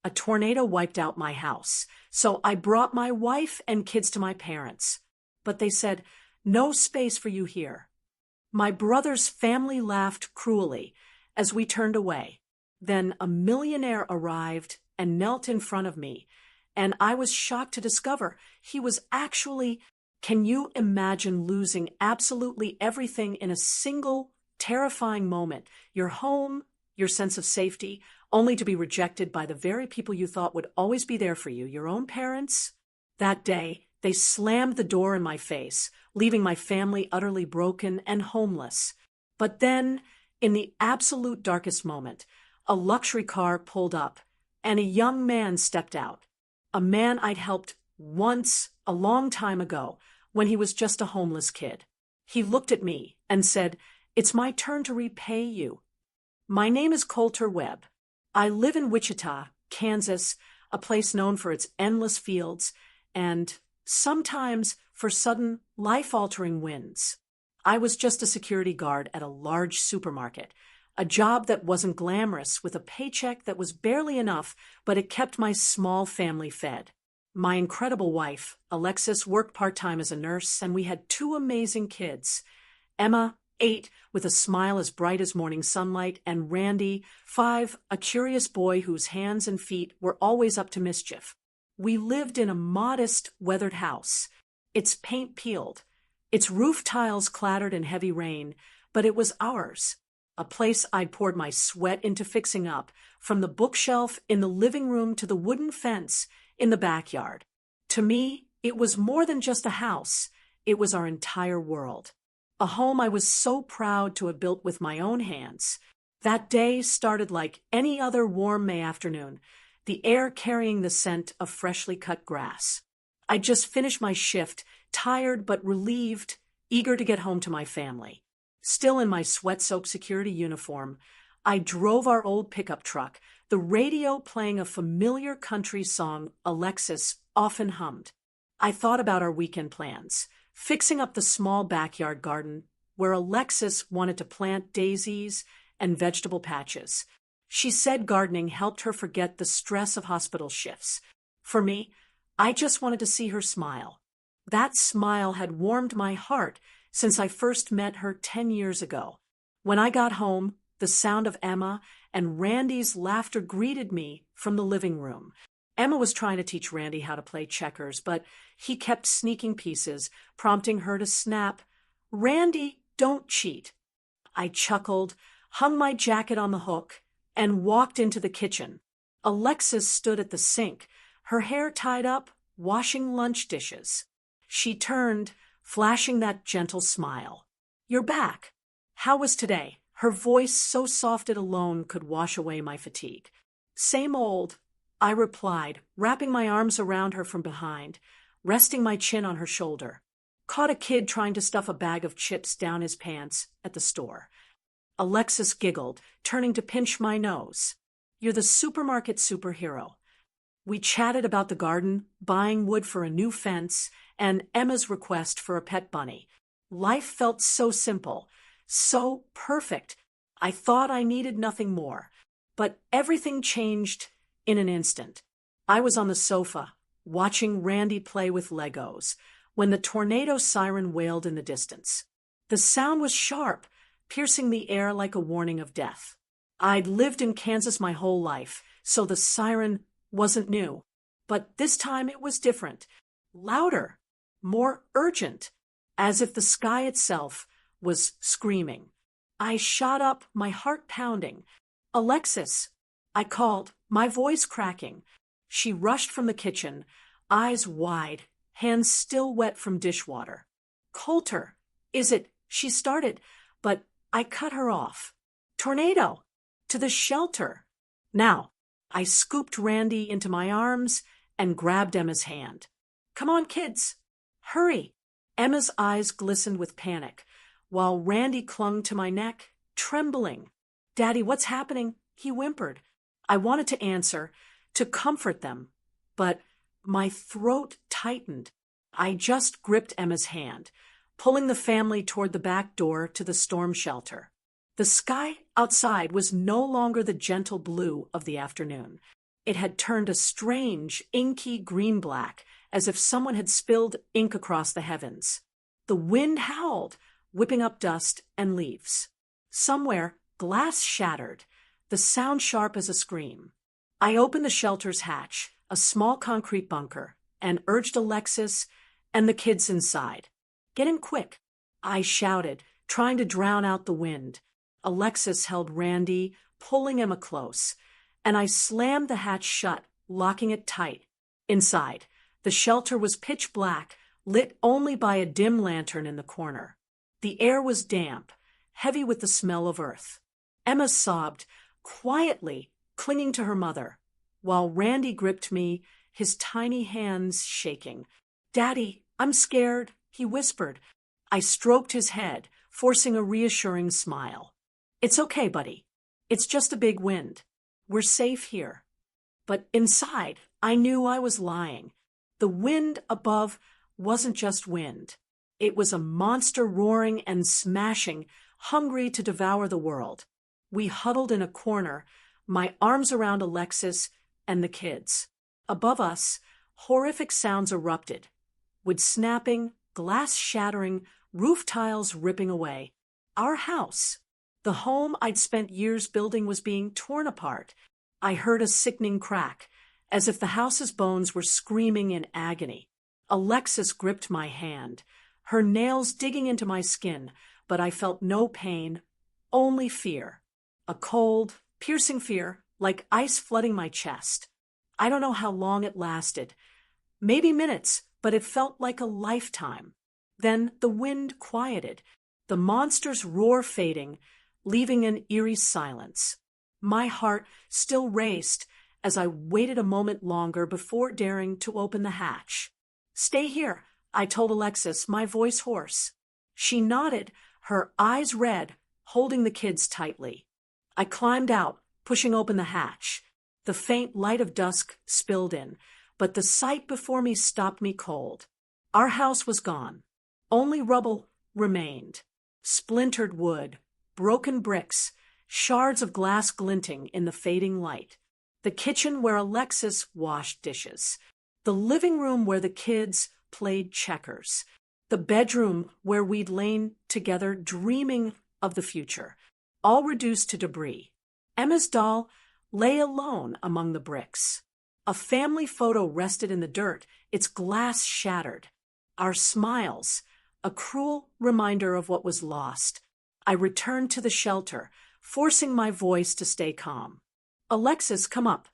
A tornado wiped out my house, so I brought my wife and kids to my parents. But they said, no space for you here. My brother's family laughed cruelly as we turned away. Then a millionaire arrived and knelt in front of me, and I was shocked to discover he was actually— Can you imagine losing absolutely everything in a single, terrifying moment? Your home, your sense of safety, only to be rejected by the very people you thought would always be there for you, your own parents? That day, they slammed the door in my face, leaving my family utterly broken and homeless. But then, in the absolute darkest moment, a luxury car pulled up, and a young man stepped out. A man I'd helped once, a long time ago, when he was just a homeless kid. He looked at me and said, "It's my turn to repay you. My name is Coulter Webb. I live in Wichita, Kansas, a place known for its endless fields and sometimes for sudden, life-altering wins. I was just a security guard at a large supermarket, a job that wasn't glamorous with a paycheck that was barely enough, but it kept my small family fed. My incredible wife, Alexis, worked part-time as a nurse, and we had two amazing kids. Emma, 8, with a smile as bright as morning sunlight, and Randy, 5, a curious boy whose hands and feet were always up to mischief. We lived in a modest, weathered house. Its paint peeled, its roof tiles clattered in heavy rain, but it was ours. A place I'd poured my sweat into fixing up, from the bookshelf in the living room to the wooden fence in the backyard. To me, it was more than just a house. It was our entire world. A home I was so proud to have built with my own hands. That day started like any other warm May afternoon, the air carrying the scent of freshly cut grass. I'd just finished my shift, tired but relieved, eager to get home to my family. Still in my sweat-soaked security uniform, I drove our old pickup truck, the radio playing a familiar country song Alexis often hummed. I thought about our weekend plans, fixing up the small backyard garden where Alexis wanted to plant daisies and vegetable patches. She said gardening helped her forget the stress of hospital shifts. For me, I just wanted to see her smile. That smile had warmed my heart since I first met her 10 years ago. When I got home, the sound of Emma and Randy's laughter greeted me from the living room. Emma was trying to teach Randy how to play checkers, but he kept sneaking pieces, prompting her to snap, "Randy, don't cheat." I chuckled, hung my jacket on the hook, and walked into the kitchen. Alexis stood at the sink, her hair tied up, washing lunch dishes. She turned, flashing that gentle smile. "You're back. How was today?" Her voice so soft it alone could wash away my fatigue. "Same old," I replied, wrapping my arms around her from behind, resting my chin on her shoulder. Caught a kid trying to stuff a bag of chips down his pants at the store. Alexis giggled, turning to pinch my nose. "You're the supermarket superhero." We chatted about the garden, buying wood for a new fence, and Emma's request for a pet bunny. Life felt so simple, so perfect. I thought I needed nothing more. But everything changed in an instant. I was on the sofa, watching Randy play with Legos, when the tornado siren wailed in the distance. The sound was sharp, piercing the air like a warning of death. I'd lived in Kansas my whole life, so the siren wasn't new. But this time it was different. Louder, more urgent, as if the sky itself was screaming. I shot up, my heart pounding. "Alexis," I called, my voice cracking. She rushed from the kitchen, eyes wide, hands still wet from dishwater. "Coulter, is it—" she started, but I cut her off. "Tornado! To the shelter! Now!" I scooped Randy into my arms and grabbed Emma's hand. "Come on, kids! Hurry!" Emma's eyes glistened with panic, while Randy clung to my neck, trembling. "Daddy, what's happening?" he whimpered. I wanted to answer, to comfort them, but my throat tightened. I just gripped Emma's hand, pulling the family toward the back door to the storm shelter. The sky outside was no longer the gentle blue of the afternoon. It had turned a strange, inky green-black, as if someone had spilled ink across the heavens. The wind howled, whipping up dust and leaves. Somewhere, glass shattered, the sound sharp as a scream. I opened the shelter's hatch, a small concrete bunker, and urged Alexis and the kids inside. "Get in quick," I shouted, trying to drown out the wind. Alexis held Randy, pulling Emma close, and I slammed the hatch shut, locking it tight. Inside, the shelter was pitch black, lit only by a dim lantern in the corner. The air was damp, heavy with the smell of earth. Emma sobbed, quietly, clinging to her mother, while Randy gripped me, his tiny hands shaking. "Daddy, I'm scared," he whispered. I stroked his head, forcing a reassuring smile. "It's okay, buddy. It's just a big wind. We're safe here." But inside, I knew I was lying. The wind above wasn't just wind. It was a monster roaring and smashing, hungry to devour the world. We huddled in a corner, my arms around Alexis and the kids. Above us, horrific sounds erupted. Wood snapping, glass shattering, roof tiles ripping away. Our house, the home I'd spent years building, was being torn apart. I heard a sickening crack, as if the house's bones were screaming in agony. Alexis gripped my hand, her nails digging into my skin, but I felt no pain, only fear. A cold, piercing fear, like ice flooding my chest. I don't know how long it lasted. Maybe minutes, but it felt like a lifetime. Then the wind quieted, the monster's roar fading, leaving an eerie silence. My heart still raced as I waited a moment longer before daring to open the hatch. "Stay here," I told Alexis, my voice hoarse. She nodded, her eyes red, holding the kids tightly. I climbed out, pushing open the hatch. The faint light of dusk spilled in, but the sight before me stopped me cold. Our house was gone. Only rubble remained. Splintered wood, broken bricks, shards of glass glinting in the fading light. The kitchen where Alexis washed dishes. The living room where the kids played checkers. The bedroom where we'd lain together dreaming of the future. All reduced to debris. Emma's doll lay alone among the bricks. A family photo rested in the dirt, its glass shattered. Our smiles, a cruel reminder of what was lost. I returned to the shelter, forcing my voice to stay calm. "Alexis, come up."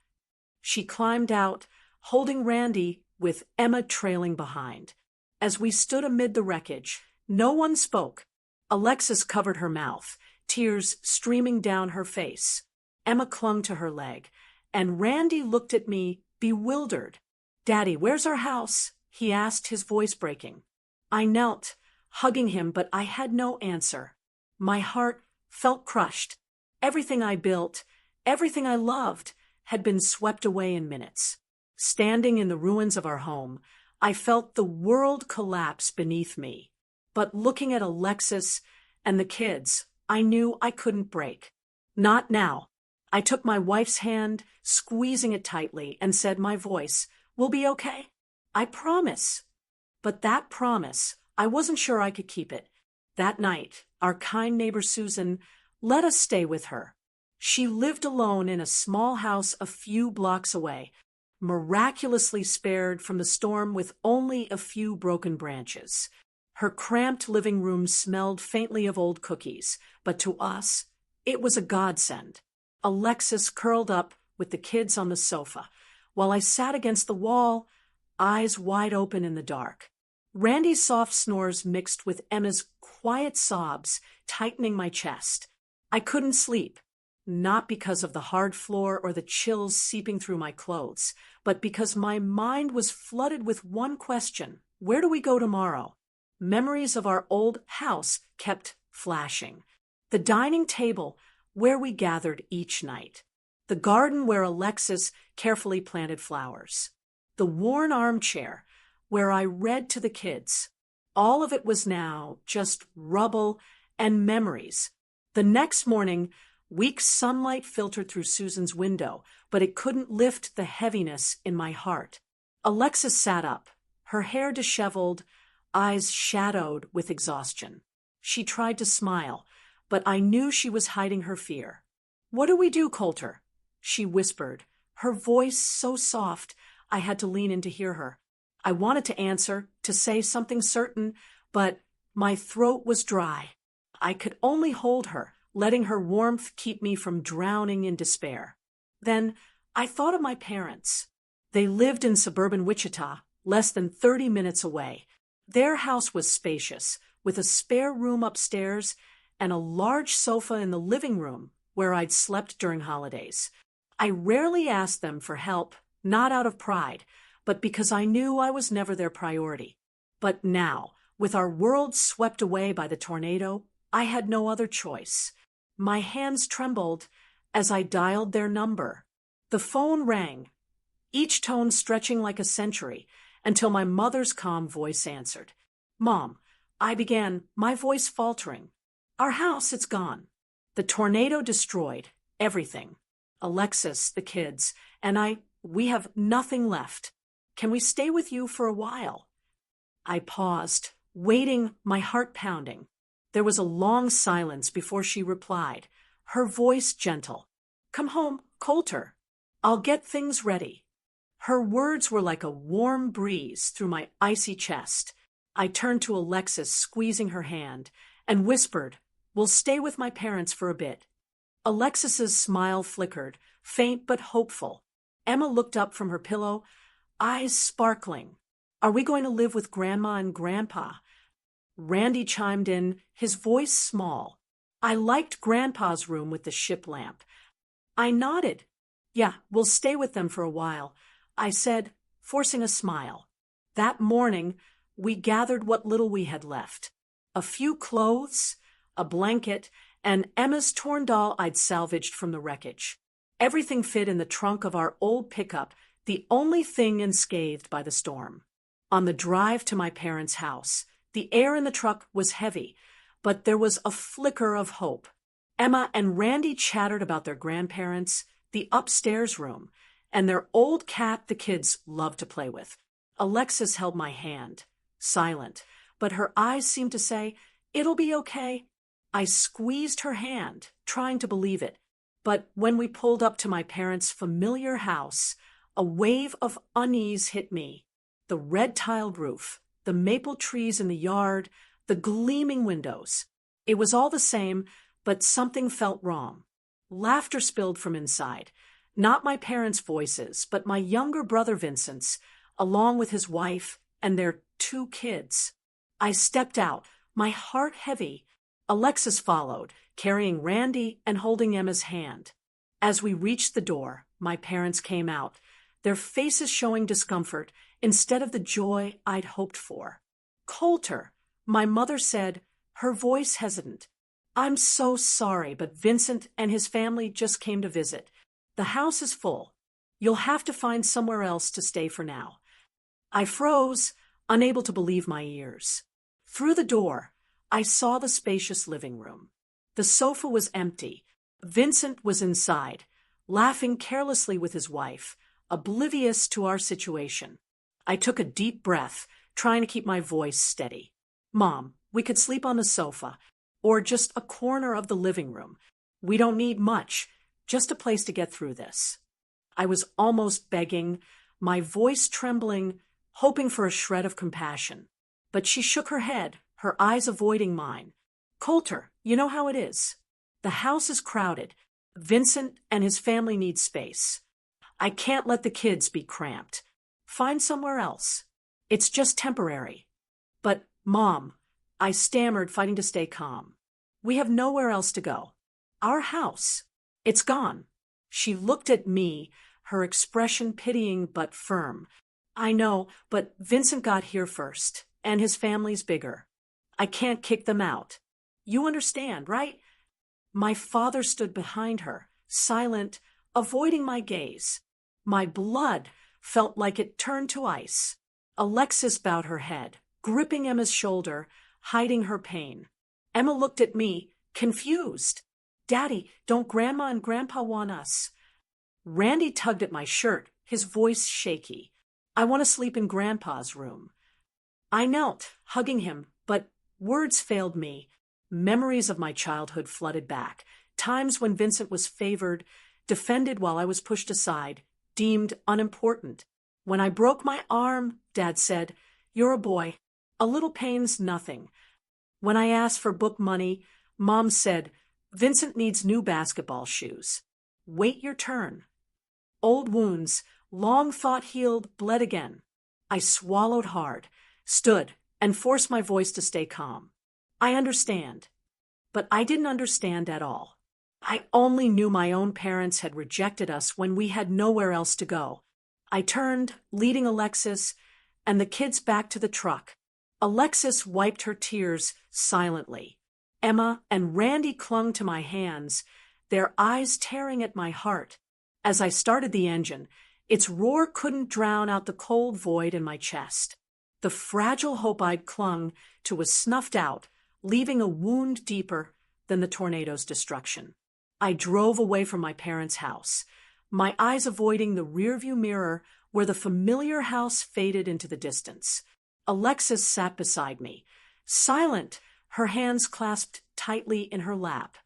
She climbed out, holding Randy with Emma trailing behind. As we stood amid the wreckage, no one spoke. Alexis covered her mouth, tears streaming down her face. Emma clung to her leg, and Randy looked at me, bewildered. "Daddy, where's our house?" he asked, his voice breaking. I knelt, hugging him, but I had no answer. My heart felt crushed. Everything I built, everything I loved, had been swept away in minutes. Standing in the ruins of our home, I felt the world collapse beneath me. But looking at Alexis and the kids, I knew I couldn't break. Not now. I took my wife's hand, squeezing it tightly, and said, my voice, "We'll be okay. I promise." But that promise, I wasn't sure I could keep it. That night, our kind neighbor Susan let us stay with her. She lived alone in a small house a few blocks away, miraculously spared from the storm with only a few broken branches. Her cramped living room smelled faintly of old cookies, but to us, it was a godsend. Alexis curled up with the kids on the sofa, while I sat against the wall, eyes wide open in the dark. Randy's soft snores mixed with Emma's quiet sobs, tightening my chest. I couldn't sleep, not because of the hard floor or the chills seeping through my clothes, but because my mind was flooded with one question: where do we go tomorrow? Memories of our old house kept flashing. The dining table where we gathered each night. The garden where Alexis carefully planted flowers. The worn armchair where I read to the kids. All of it was now just rubble and memories. The next morning, Weak sunlight filtered through Susan's window, but it couldn't lift the heaviness in my heart. Alexis sat up, her hair disheveled, eyes shadowed with exhaustion. She tried to smile, but I knew she was hiding her fear. "What do we do, Coulter?" she whispered, her voice so soft I had to lean in to hear her. I wanted to answer, to say something certain, but my throat was dry. I could only hold her, letting her warmth keep me from drowning in despair. Then I thought of my parents. They lived in suburban Wichita, less than 30 minutes away. Their house was spacious, with a spare room upstairs and a large sofa in the living room where I'd slept during holidays. I rarely asked them for help, not out of pride, but because I knew I was never their priority. But now, with our world swept away by the tornado, I had no other choice. My hands trembled as I dialed their number. The phone rang, each tone stretching like a century, until my mother's calm voice answered. "Mom," I began, my voice faltering. "Our house, it's gone. The tornado destroyed everything. Alexis, the kids, and we have nothing left. Can we stay with you for a while?" I paused, waiting, my heart pounding. There was a long silence before she replied, her voice gentle. "Come home, Coulter. I'll get things ready." Her words were like a warm breeze through my icy chest. I turned to Alexis, squeezing her hand, and whispered, "We'll stay with my parents for a bit." Alexis's smile flickered, faint but hopeful. Emma looked up from her pillow, eyes sparkling. "Are we going to live with Grandma and Grandpa?" Randy chimed in, his voice small. I liked Grandpa's room with the ship lamp. I nodded. "Yeah, we'll stay with them for a while," I said, forcing a smile. That morning, we gathered what little we had left. A few clothes, a blanket, and Emma's torn doll I'd salvaged from the wreckage. Everything fit in the trunk of our old pickup, the only thing unscathed by the storm. On the drive to my parents' house, the air in the truck was heavy, but there was a flicker of hope. Emma and Randy chattered about their grandparents, the upstairs room, and their old cat the kids loved to play with. Alexis held my hand, silent, but her eyes seemed to say, "It'll be okay." I squeezed her hand, trying to believe it. But when we pulled up to my parents' familiar house, a wave of unease hit me. The red-tiled roof, the maple trees in the yard, the gleaming windows. It was all the same, but something felt wrong. Laughter spilled from inside. Not my parents' voices, but my younger brother Vincent's, along with his wife and their 2 kids. I stepped out, my heart heavy. Alexis followed, carrying Randy and holding Emma's hand. As we reached the door, my parents came out, their faces showing discomfort instead of the joy I'd hoped for. "Coulter," my mother said, her voice hesitant. "I'm so sorry, but Vincent and his family just came to visit. The house is full. You'll have to find somewhere else to stay for now." I froze, unable to believe my ears. Through the door, I saw the spacious living room. The sofa was empty. Vincent was inside, laughing carelessly with his wife, oblivious to our situation. I took a deep breath, trying to keep my voice steady. "Mom, we could sleep on the sofa, or just a corner of the living room. We don't need much, just a place to get through this." I was almost begging, my voice trembling, hoping for a shred of compassion. But she shook her head, her eyes avoiding mine. "Coulter, you know how it is. The house is crowded. Vincent and his family need space. I can't let the kids be cramped. Find somewhere else. It's just temporary." "But, Mom," I stammered, fighting to stay calm. "We have nowhere else to go. Our house, it's gone." She looked at me, her expression pitying but firm. "I know, but Vincent got here first, and his family's bigger. I can't kick them out. You understand, right?" My father stood behind her, silent, avoiding my gaze. My blood felt like it turned to ice. Alexis bowed her head, gripping Emma's shoulder, hiding her pain. Emma looked at me, confused. Daddy, don't Grandma and Grandpa want us? Randy tugged at my shirt, his voice shaky. I want to sleep in Grandpa's room. I knelt, hugging him, but words failed me. Memories of my childhood flooded back. Times when Vincent was favored, defended while I was pushed aside, deemed unimportant. When I broke my arm, Dad said, "You're a boy. A little pain's nothing." When I asked for book money, Mom said, "Vincent needs new basketball shoes. Wait your turn." Old wounds, long thought healed, bled again. I swallowed hard, stood, and forced my voice to stay calm. I understand. But I didn't understand at all. I only knew my own parents had rejected us when we had nowhere else to go. I turned, leading Alexis and the kids back to the truck. Alexis wiped her tears silently. Emma and Randy clung to my hands, their eyes tearing at my heart. As I started the engine, its roar couldn't drown out the cold void in my chest. The fragile hope I'd clung to was snuffed out, leaving a wound deeper than the tornado's destruction. I drove away from my parents' house, my eyes avoiding the rearview mirror where the familiar house faded into the distance. Alexis sat beside me, silent, her hands clasped tightly in her lap.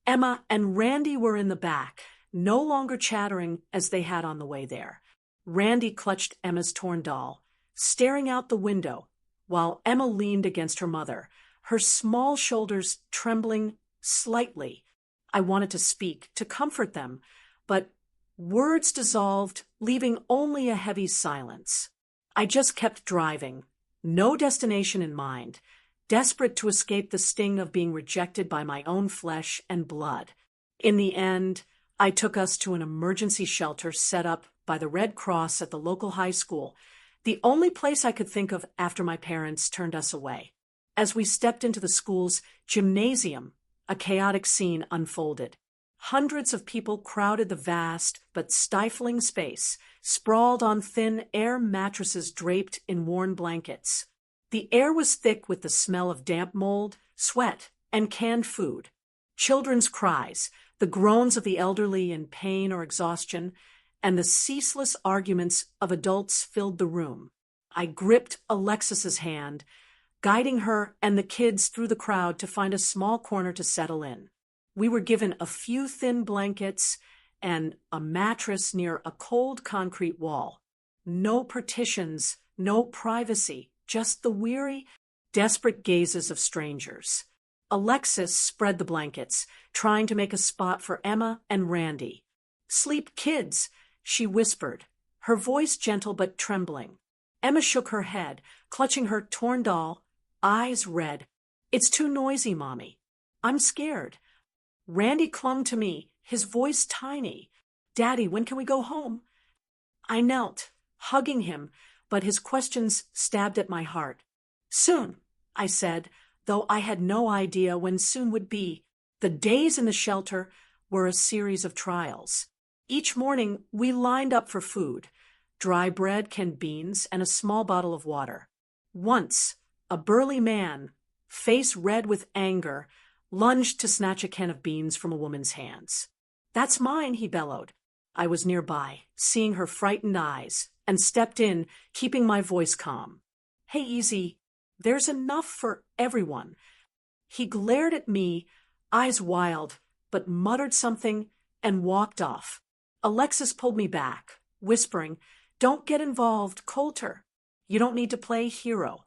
Emma and Randy were in the back, no longer chattering as they had on the way there. Randy clutched Emma's torn doll, staring out the window, while Emma leaned against her mother, her small shoulders trembling slightly. I wanted to speak, to comfort them, but words dissolved, leaving only a heavy silence. I just kept driving, no destination in mind, desperate to escape the sting of being rejected by my own flesh and blood. In the end, I took us to an emergency shelter set up by the Red Cross at the local high school, the only place I could think of after my parents turned us away. As we stepped into the school's gymnasium, a chaotic scene unfolded. Hundreds of people crowded the vast but stifling space, sprawled on thin air mattresses draped in worn blankets. The air was thick with the smell of damp mold, sweat, and canned food. Children's cries, the groans of the elderly in pain or exhaustion, and the ceaseless arguments of adults filled the room. I gripped Alexis's hand, guiding her and the kids through the crowd to find a small corner to settle in. We were given a few thin blankets and a mattress near a cold concrete wall. No partitions, no privacy, just the weary, desperate gazes of strangers. Alexis spread the blankets, trying to make a spot for Emma and Randy. "Sleep, kids," she whispered, her voice gentle but trembling. Emma shook her head, clutching her torn doll, eyes red. "It's too noisy, Mommy. I'm scared." Randy clung to me, his voice tiny. "Daddy, when can we go home?" I knelt, hugging him, but his questions stabbed at my heart. "Soon," I said, though I had no idea when soon would be. The days in the shelter were a series of trials. Each morning, we lined up for food: dry bread, canned beans, and a small bottle of water. Once, a burly man, face red with anger, lunged to snatch a can of beans from a woman's hands. "That's mine," he bellowed. I was nearby, seeing her frightened eyes, and stepped in, keeping my voice calm. "Hey, easy. There's enough for everyone." He glared at me, eyes wild, but muttered something and walked off. Alexis pulled me back, whispering, "Don't get involved, Coulter. You don't need to play hero."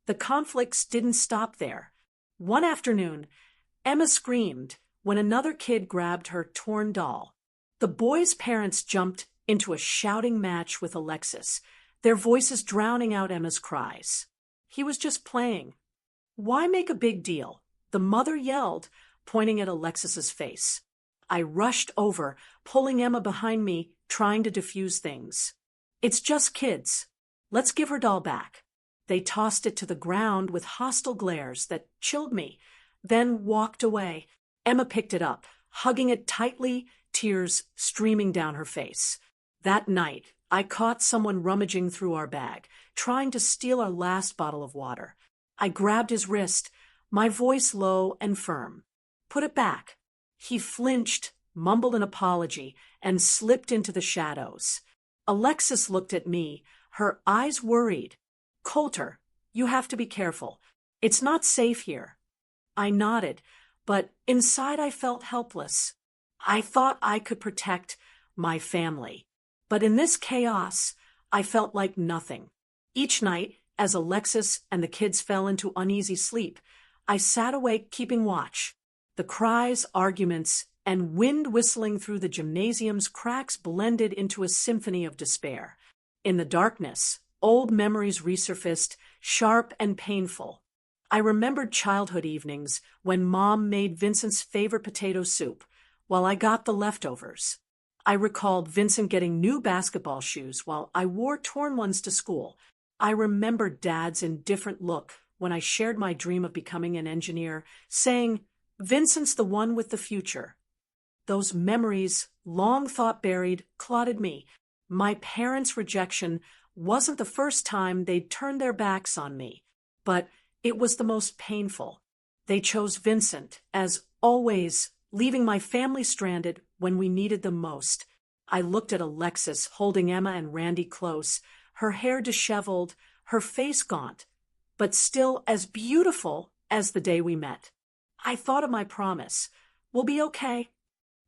The conflicts didn't stop there. One afternoon, Emma screamed when another kid grabbed her torn doll. The boy's parents jumped into a shouting match with Alexis, their voices drowning out Emma's cries. "He was just playing." "Why make a big deal?" the mother yelled, pointing at Alexis's face. I rushed over, pulling Emma behind me, trying to defuse things. "It's just kids. Let's give her doll back." They tossed it to the ground with hostile glares that chilled me, then walked away. Emma picked it up, hugging it tightly, tears streaming down her face. That night, I caught someone rummaging through our bag, trying to steal our last bottle of water. I grabbed his wrist, my voice low and firm. "Put it back." He flinched, mumbled an apology, and slipped into the shadows. Alexis looked at me, her eyes worried. "Coulter, you have to be careful. It's not safe here." I nodded, but inside I felt helpless. I thought I could protect my family. But in this chaos, I felt like nothing. Each night, as Alexis and the kids fell into uneasy sleep, I sat awake keeping watch. The cries, arguments, and wind whistling through the gymnasium's cracks blended into a symphony of despair. In the darkness, old memories resurfaced, sharp and painful. I remembered childhood evenings when Mom made Vincent's favorite potato soup, while I got the leftovers. I recalled Vincent getting new basketball shoes while I wore torn ones to school. I remembered Dad's indifferent look when I shared my dream of becoming an engineer, saying, "Vincent's the one with the future." Those memories, long thought buried, clotted me. My parents' rejection wasn't the first time they'd turned their backs on me, but it was the most painful. They chose Vincent, as always, leaving my family stranded when we needed them most. I looked at Alexis holding Emma and Randy close, her hair disheveled, her face gaunt, but still as beautiful as the day we met. I thought of my promise. We'll be okay.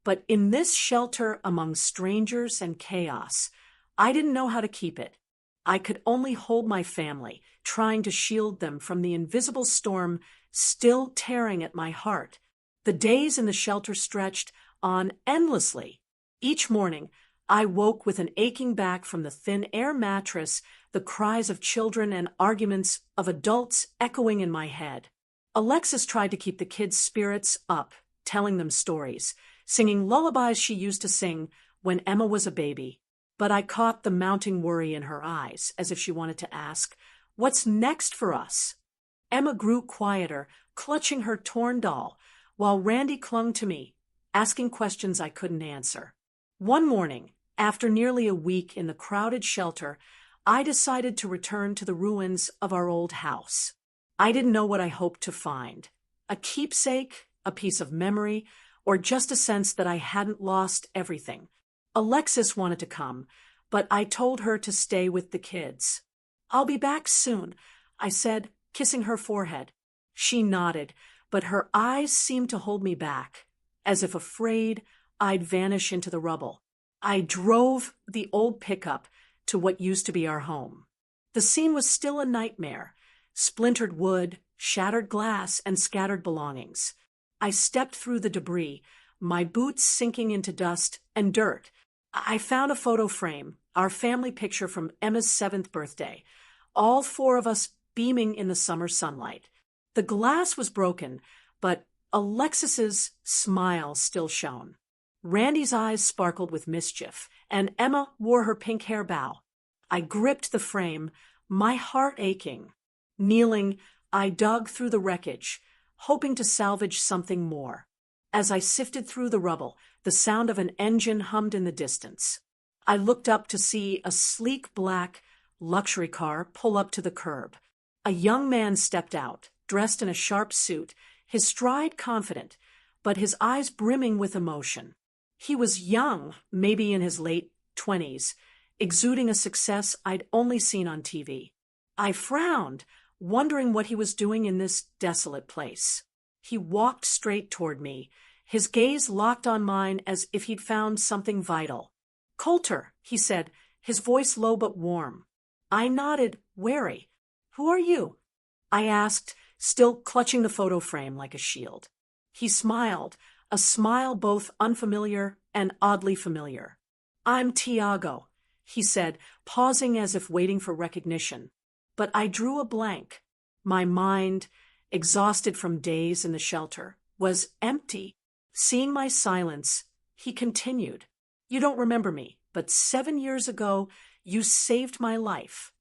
But in this shelter among strangers and chaos, I didn't know how to keep it. I could only hold my family, trying to shield them from the invisible storm still tearing at my heart. The days in the shelter stretched on endlessly. Each morning, I woke with an aching back from the thin air mattress, the cries of children and arguments of adults echoing in my head. Alexis tried to keep the kids' spirits up, telling them stories, singing lullabies she used to sing when Emma was a baby. But I caught the mounting worry in her eyes, as if she wanted to ask, "What's next for us?" Emma grew quieter, clutching her torn doll, while Randy clung to me, asking questions I couldn't answer. One morning, after nearly a week in the crowded shelter, I decided to return to the ruins of our old house. I didn't know what I hoped to find: a keepsake, a piece of memory, or just a sense that I hadn't lost everything. Alexis wanted to come, but I told her to stay with the kids. "I'll be back soon," I said, kissing her forehead. She nodded, but her eyes seemed to hold me back, as if afraid I'd vanish into the rubble. I drove the old pickup to what used to be our home. The scene was still a nightmare: splintered wood, shattered glass, and scattered belongings. I stepped through the debris, my boots sinking into dust and dirt. I found a photo frame, our family picture from Emma's 7th birthday, all 4 of us beaming in the summer sunlight. The glass was broken, but Alexis's smile still shone. Randy's eyes sparkled with mischief, and Emma wore her pink hair bow. I gripped the frame, my heart aching. Kneeling, I dug through the wreckage, hoping to salvage something more. As I sifted through the rubble, the sound of an engine hummed in the distance. I looked up to see a sleek black luxury car pull up to the curb. A young man stepped out, dressed in a sharp suit, his stride confident, but his eyes brimming with emotion. He was young, maybe in his late 20s, exuding a success I'd only seen on TV. I frowned, wondering what he was doing in this desolate place. He walked straight toward me, his gaze locked on mine as if he'd found something vital. "Coulter," he said, his voice low but warm. I nodded, wary. "Who are you?" I asked, still clutching the photo frame like a shield. He smiled, a smile both unfamiliar and oddly familiar. "I'm Tiago," he said, pausing as if waiting for recognition. But I drew a blank. My mind, exhausted from days in the shelter, was empty. Seeing my silence, he continued, "You don't remember me, but 7 years ago, you saved my life."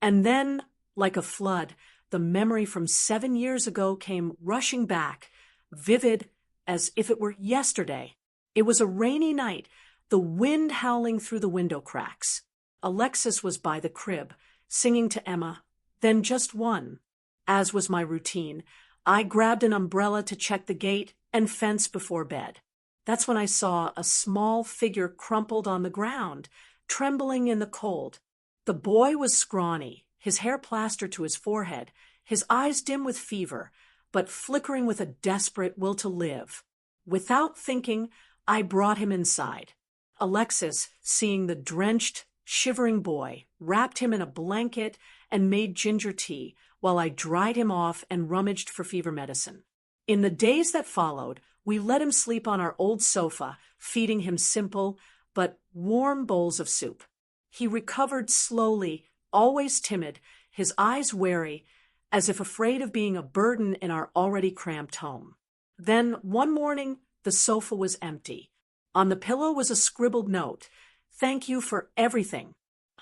And then, like a flood, the memory from 7 years ago came rushing back, vivid as if it were yesterday. It was a rainy night, the wind howling through the window cracks. Alexis was by the crib, singing to Emma, then just one. As was my routine, I grabbed an umbrella to check the gate and fence before bed. That's when I saw a small figure crumpled on the ground, trembling in the cold. The boy was scrawny, his hair plastered to his forehead, his eyes dim with fever, but flickering with a desperate will to live. Without thinking, I brought him inside. Alexis, seeing the drenched, shivering boy, wrapped him in a blanket and made ginger tea while I dried him off and rummaged for fever medicine. In the days that followed, we let him sleep on our old sofa, feeding him simple but warm bowls of soup. He recovered slowly, always timid, his eyes wary, as if afraid of being a burden in our already cramped home. Then, one morning, the sofa was empty. On the pillow was a scribbled note. "Thank you for everything.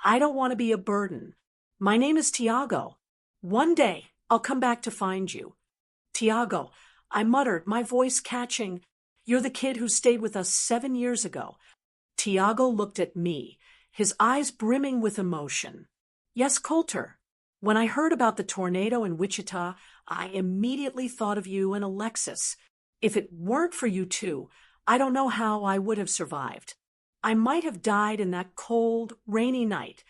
I don't want to be a burden. My name is Tiago. One day, I'll come back to find you." "Tiago," I muttered, my voice catching. "You're the kid who stayed with us 7 years ago." Tiago looked at me, his eyes brimming with emotion. "Yes, Coulter. When I heard about the tornado in Wichita, I immediately thought of you and Alexis. If it weren't for you two, I don't know how I would have survived. I might have died in that cold, rainy night."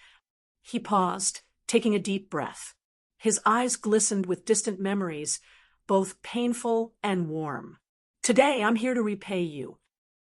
He paused, taking a deep breath. His eyes glistened with distant memories, both painful and warm. "Today, I'm here to repay you."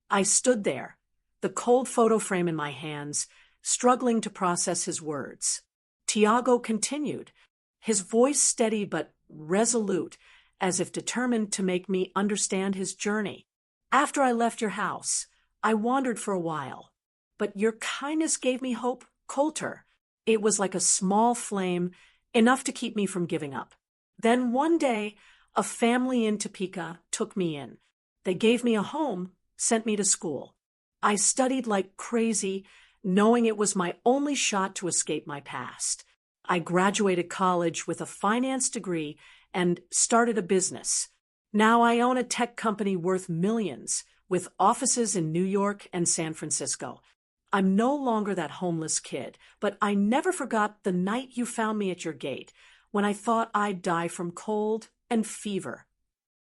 I stood there, the cold photo frame in my hands, struggling to process his words. Tiago continued, his voice steady but resolute, as if determined to make me understand his journey. "After I left your house, I wandered for a while. But your kindness gave me hope, Coulter. It was like a small flame, enough to keep me from giving up. Then one day, a family in Topeka took me in. They gave me a home, sent me to school. I studied like crazy, knowing it was my only shot to escape my past. I graduated college with a finance degree and started a business. Now I own a tech company worth millions, with offices in New York and San Francisco. I'm no longer that homeless kid, but I never forgot the night you found me at your gate, when I thought I'd die from cold and fever."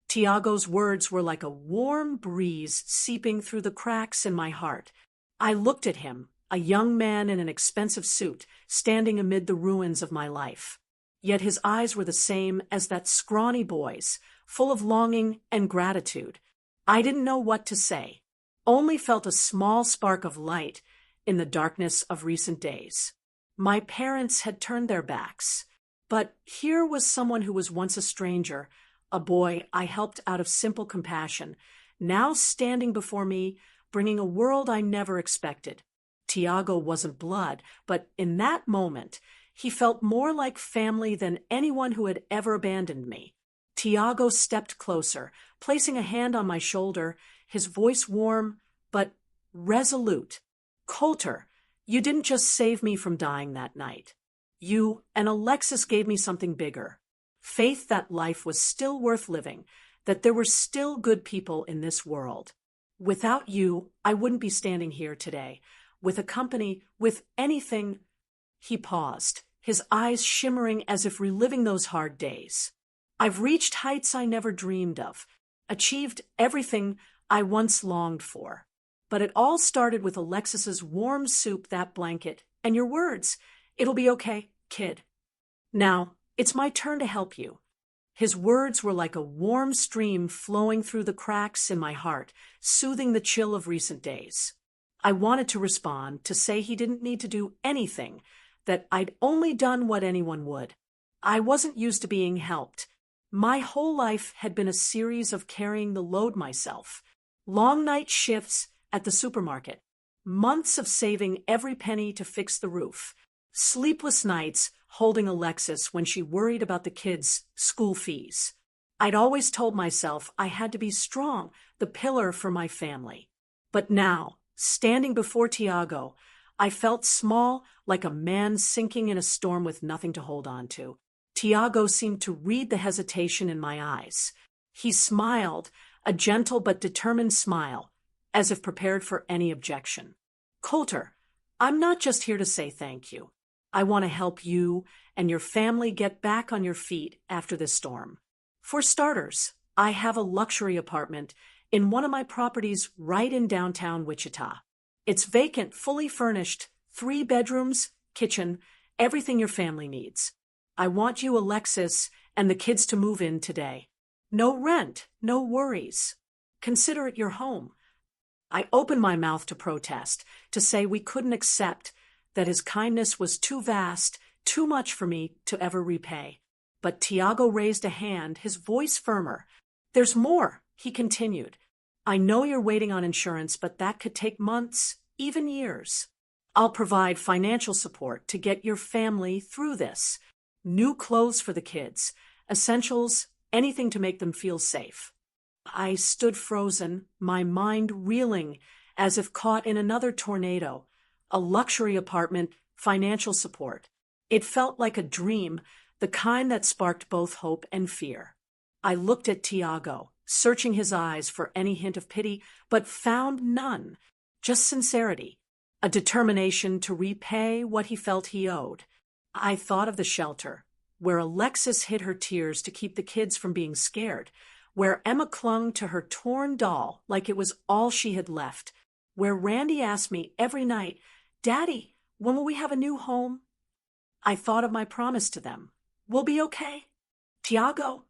Tiago's words were like a warm breeze seeping through the cracks in my heart. I looked at him, a young man in an expensive suit, standing amid the ruins of my life. Yet his eyes were the same as that scrawny boy's, full of longing and gratitude. I didn't know what to say, only felt a small spark of light in the darkness of recent days. My parents had turned their backs, but here was someone who was once a stranger, a boy I helped out of simple compassion, now standing before me, bringing a world I never expected. Tiago wasn't blood, but in that moment, he felt more like family than anyone who had ever abandoned me. Tiago stepped closer, placing a hand on my shoulder, his voice warm but resolute. "Coulter, you didn't just save me from dying that night. You and Alexis gave me something bigger. Faith that life was still worth living, that there were still good people in this world. Without you, I wouldn't be standing here today, with a company, with anything." He paused, his eyes shimmering as if reliving those hard days. "I've reached heights I never dreamed of, achieved everything I once longed for. But it all started with Alexis's warm soup, that blanket, and your words. It'll be okay, kid. Now, it's my turn to help you." His words were like a warm stream flowing through the cracks in my heart, soothing the chill of recent days. I wanted to respond, to say he didn't need to do anything, that I'd only done what anyone would. I wasn't used to being helped. My whole life had been a series of carrying the load myself. Long night shifts at the supermarket, months of saving every penny to fix the roof, sleepless nights holding Alexis when she worried about the kids' school fees. I'd always told myself I had to be strong, the pillar for my family. But now, standing before Tiago, I felt small, like a man sinking in a storm with nothing to hold on to. Tiago seemed to read the hesitation in my eyes. He smiled, a gentle but determined smile, as if prepared for any objection. "Coulter, I'm not just here to say thank you. I want to help you and your family get back on your feet after this storm. For starters, I have a luxury apartment in one of my properties right in downtown Wichita. It's vacant, fully furnished, 3 bedrooms, kitchen, everything your family needs. I want you, Alexis, and the kids to move in today. No rent, no worries. Consider it your home. I opened my mouth to protest, to say we couldn't accept, that his kindness was too vast, too much for me to ever repay. But Tiago raised a hand, his voice firmer. There's more, he continued. I know you're waiting on insurance, but that could take months, even years. I'll provide financial support to get your family through this. New clothes for the kids, essentials, anything to make them feel safe. I stood frozen, my mind reeling, as if caught in another tornado. A luxury apartment, financial support. It felt like a dream, the kind that sparked both hope and fear. I looked at Tiago, searching his eyes for any hint of pity, but found none. Just sincerity, a determination to repay what he felt he owed. I thought of the shelter, where Alexis hid her tears to keep the kids from being scared, where Emma clung to her torn doll like it was all she had left, where Randy asked me every night, Daddy, when will we have a new home? I thought of my promise to them. We'll be okay. Tiago,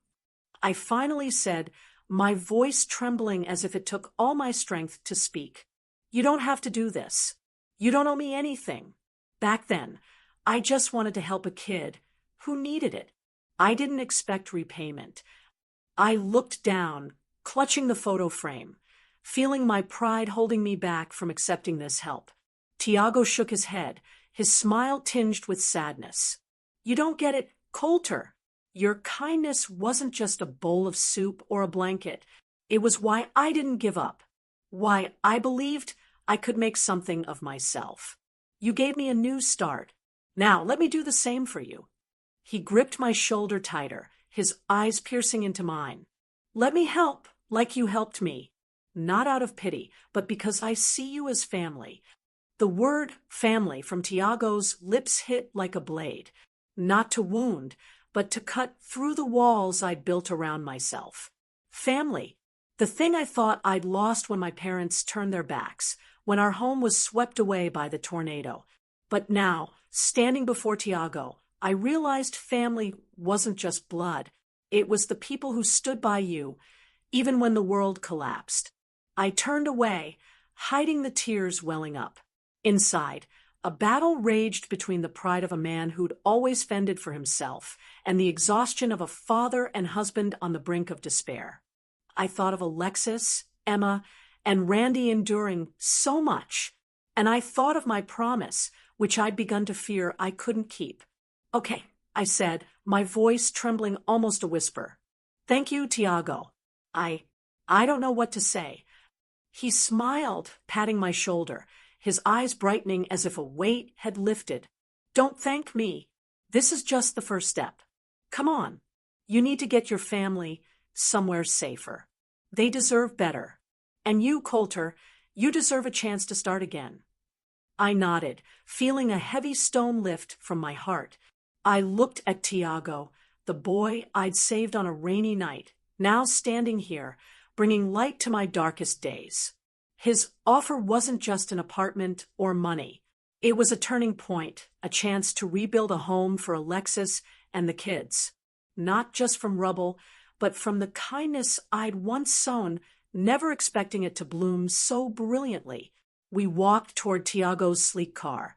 I finally said, my voice trembling as if it took all my strength to speak. You don't have to do this. You don't owe me anything. Back then, I just wanted to help a kid who needed it. I didn't expect repayment. I looked down, clutching the photo frame, feeling my pride holding me back from accepting this help. Tiago shook his head, his smile tinged with sadness. You don't get it, Coulter. Your kindness wasn't just a bowl of soup or a blanket. It was why I didn't give up, why I believed I could make something of myself. You gave me a new start. Now let me do the same for you. He gripped my shoulder tighter, his eyes piercing into mine. Let me help, like you helped me. Not out of pity, but because I see you as family. The word family from Tiago's lips hit like a blade, not to wound, but to cut through the walls I'd built around myself. Family, the thing I thought I'd lost when my parents turned their backs, when our home was swept away by the tornado. But now, standing before Tiago, I realized family wasn't just blood. It was the people who stood by you, even when the world collapsed. I turned away, hiding the tears welling up. Inside, a battle raged between the pride of a man who'd always fended for himself and the exhaustion of a father and husband on the brink of despair. I thought of Alexis, Emma, and Randy enduring so much, and I thought of my promise, which I'd begun to fear I couldn't keep. Okay, I said, my voice trembling almost a whisper. Thank you, Tiago. I don't know what to say. He smiled, patting my shoulder, his eyes brightening as if a weight had lifted. Don't thank me. This is just the first step. Come on. You need to get your family somewhere safer. They deserve better. And you, Coulter, you deserve a chance to start again. I nodded, feeling a heavy stone lift from my heart. I looked at Tiago, the boy I'd saved on a rainy night, now standing here, bringing light to my darkest days. His offer wasn't just an apartment or money. It was a turning point, a chance to rebuild a home for Alexis and the kids. Not just from rubble, but from the kindness I'd once sown, never expecting it to bloom so brilliantly. We walked toward Tiago's sleek car,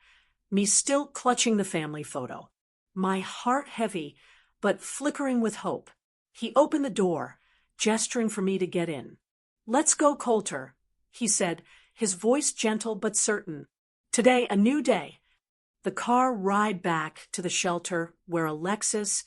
me still clutching the family photo. My heart heavy, but flickering with hope. He opened the door, gesturing for me to get in. Let's go, Coulter, he said, his voice gentle but certain. Today, a new day. The car ride back to the shelter where Alexis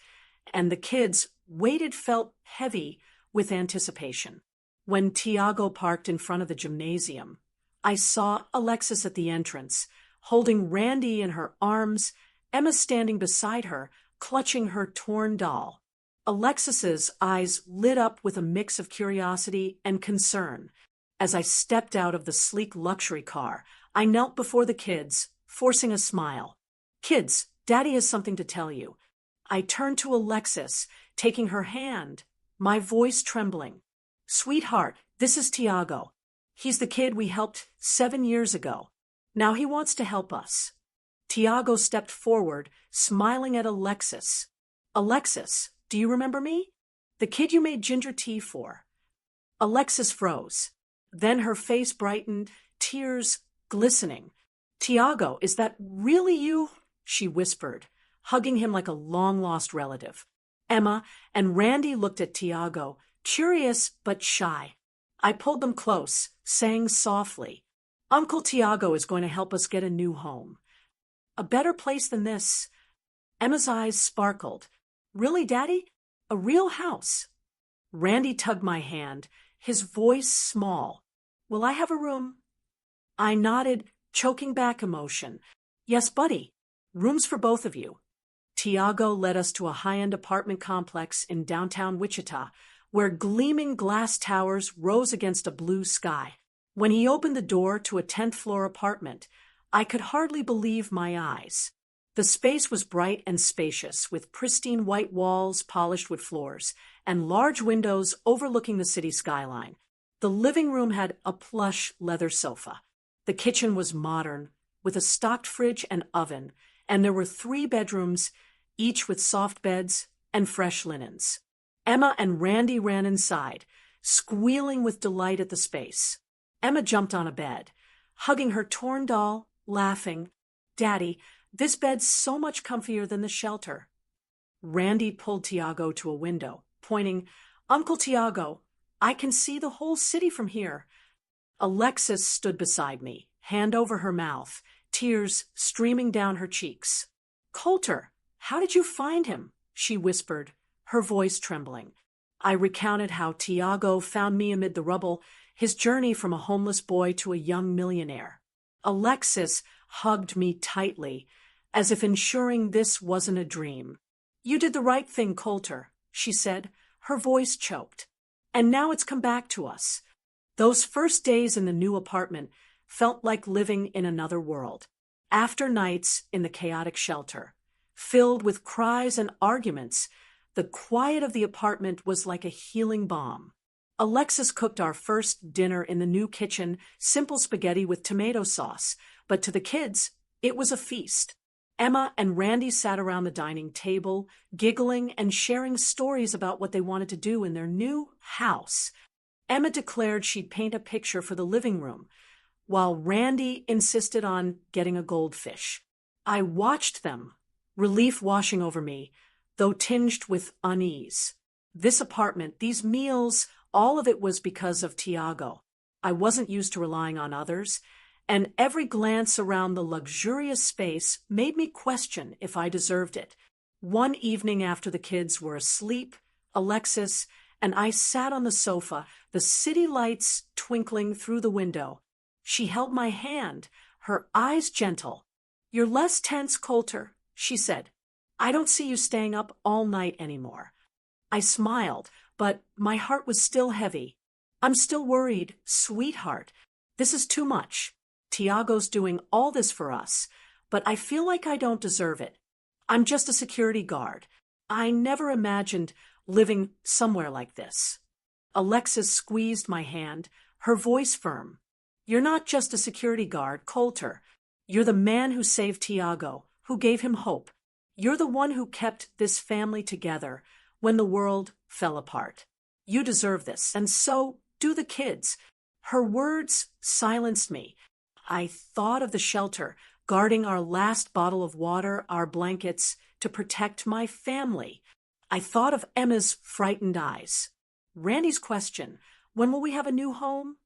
and the kids waited felt heavy with anticipation. When Tiago parked in front of the gymnasium, I saw Alexis at the entrance, holding Randy in her arms, Emma standing beside her, clutching her torn doll. Alexis's eyes lit up with a mix of curiosity and concern. As I stepped out of the sleek luxury car, I knelt before the kids, forcing a smile. Kids, Daddy has something to tell you. I turned to Alexis, taking her hand, my voice trembling. Sweetheart, This is Tiago. He's the kid we helped 7 years ago. Now he wants to help us." Tiago stepped forward, smiling at Alexis. "Alexis, do you remember me? The kid you made ginger tea for." Alexis froze. Then her face brightened, tears glistening. "Tiago, is that really you?" she whispered, hugging him like a long-lost relative. Emma and Randy looked at Tiago, curious but shy. I pulled them close, saying softly, "Uncle Tiago is going to help us get a new home. A better place than this." Emma's eyes sparkled. "Really, Daddy? A real house?" Randy tugged my hand, his voice small. "Will I have a room?" I nodded, choking back emotion. "Yes, buddy. Rooms for both of you." Tiago led us to a high-end apartment complex in downtown Wichita, where gleaming glass towers rose against a blue sky. When he opened the door to a 10th-floor apartment, I could hardly believe my eyes. The space was bright and spacious, with pristine white walls polished with floors, and large windows overlooking the city skyline. The living room had a plush leather sofa. The kitchen was modern, with a stocked fridge and oven, and there were 3 bedrooms, each with soft beds and fresh linens. Emma and Randy ran inside, squealing with delight at the space. Emma jumped on a bed, hugging her torn doll, laughing. "Daddy, this bed's so much comfier than the shelter." Randy pulled Tiago to a window, pointing, "Uncle Tiago, I can see the whole city from here." Alexis stood beside me, hand over her mouth, tears streaming down her cheeks. "Coulter, how did you find him?" she whispered, her voice trembling. I recounted how Tiago found me amid the rubble, his journey from a homeless boy to a young millionaire. Alexis hugged me tightly, as if ensuring this wasn't a dream. "You did the right thing, Coulter," she said, her voice choked. "And now it's come back to us." Those first days in the new apartment felt like living in another world. After nights in the chaotic shelter, filled with cries and arguments, the quiet of the apartment was like a healing balm. Alexis cooked our first dinner in the new kitchen, simple spaghetti with tomato sauce, but to the kids, it was a feast. Emma and Randy sat around the dining table, giggling and sharing stories about what they wanted to do in their new house. Emma declared she'd paint a picture for the living room, while Randy insisted on getting a goldfish. I watched them, relief washing over me, though tinged with unease. This apartment, these meals, all of it was because of Tiago. I wasn't used to relying on others, and every glance around the luxurious space made me question if I deserved it. One evening after the kids were asleep, Alexis and I sat on the sofa, the city lights twinkling through the window. She held my hand, her eyes gentle. "You're less tense, Coulter," she said. "I don't see you staying up all night anymore." I smiled, but my heart was still heavy. "I'm still worried, sweetheart. This is too much. Tiago's doing all this for us, but I feel like I don't deserve it. I'm just a security guard. I never imagined living somewhere like this." Alexis squeezed my hand, her voice firm. "You're not just a security guard, Coulter. You're the man who saved Tiago, who gave him hope. You're the one who kept this family together when the world fell apart. You deserve this, and so do the kids." Her words silenced me. I thought of the shelter, guarding our last bottle of water, our blankets, to protect my family. I thought of Emma's frightened eyes. Randy's question, "When will we have a new home?"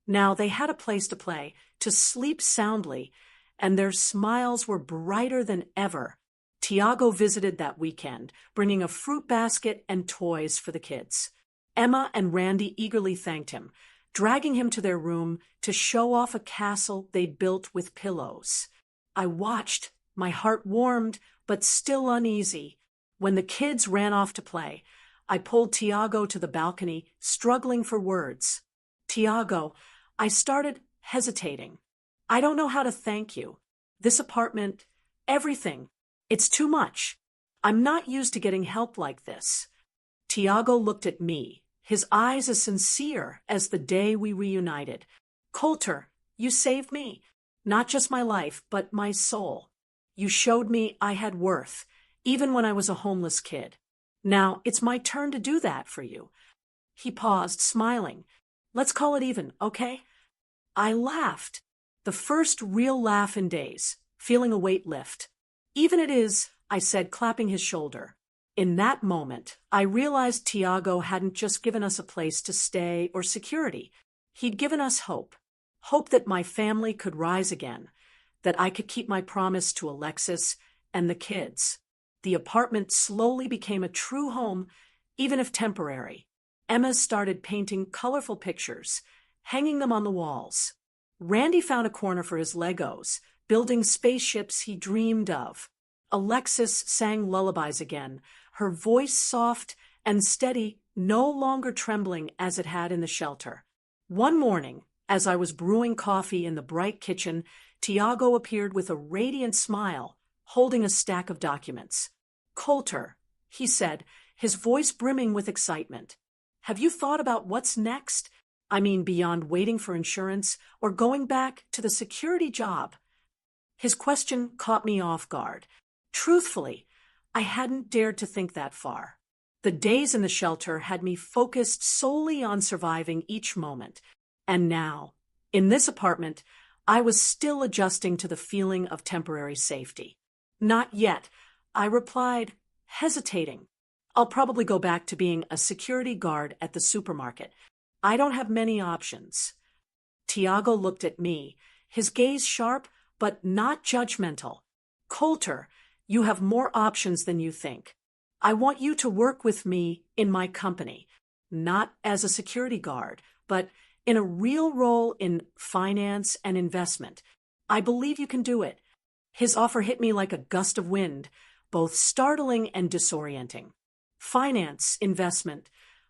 Now they had a place to play, to sleep soundly, and their smiles were brighter than ever. Tiago visited that weekend, bringing a fruit basket and toys for the kids. Emma and Randy eagerly thanked him, dragging him to their room to show off a castle they'd built with pillows. I watched, my heart warmed, but still uneasy. When the kids ran off to play, I pulled Tiago to the balcony, struggling for words. "Tiago," I started hesitating. "I don't know how to thank you. This apartment, everything. It's too much. I'm not used to getting help like this." Tiago looked at me, his eyes as sincere as the day we reunited. "Coulter, you saved me. Not just my life, but my soul. You showed me I had worth, even when I was a homeless kid. Now it's my turn to do that for you." He paused, smiling. "Let's call it even, okay?" I laughed. The first real laugh in days, feeling a weight lift. "Even it is," I said, clapping his shoulder. In that moment, I realized Tiago hadn't just given us a place to stay or security. He'd given us hope. Hope that my family could rise again, that I could keep my promise to Alexis and the kids. The apartment slowly became a true home, even if temporary. Emma started painting colorful pictures, hanging them on the walls. Randy found a corner for his Legos, building spaceships he dreamed of. Alexis sang lullabies again, her voice soft and steady, no longer trembling as it had in the shelter. One morning, as I was brewing coffee in the bright kitchen, Tiago appeared with a radiant smile, holding a stack of documents. "Coulter," he said, his voice brimming with excitement. "Have you thought about what's next? I mean, beyond waiting for insurance or going back to the security job?" His question caught me off guard. Truthfully, I hadn't dared to think that far. The days in the shelter had me focused solely on surviving each moment. And now, in this apartment, I was still adjusting to the feeling of temporary safety. "Not yet," I replied, hesitating. "I'll probably go back to being a security guard at the supermarket. I don't have many options." Tiago looked at me, his gaze sharp but not judgmental. "Coulter, you have more options than you think. I want you to work with me in my company, not as a security guard, but in a real role in finance and investment. I believe you can do it." His offer hit me like a gust of wind, both startling and disorienting. "Finance, investment,"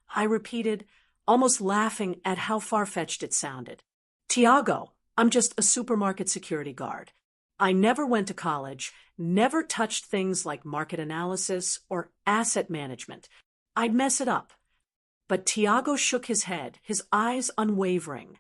I repeated, almost laughing at how far-fetched it sounded. "Tiago, I'm just a supermarket security guard. I never went to college, never touched things like market analysis or asset management. I'd mess it up." But Tiago shook his head, his eyes unwavering.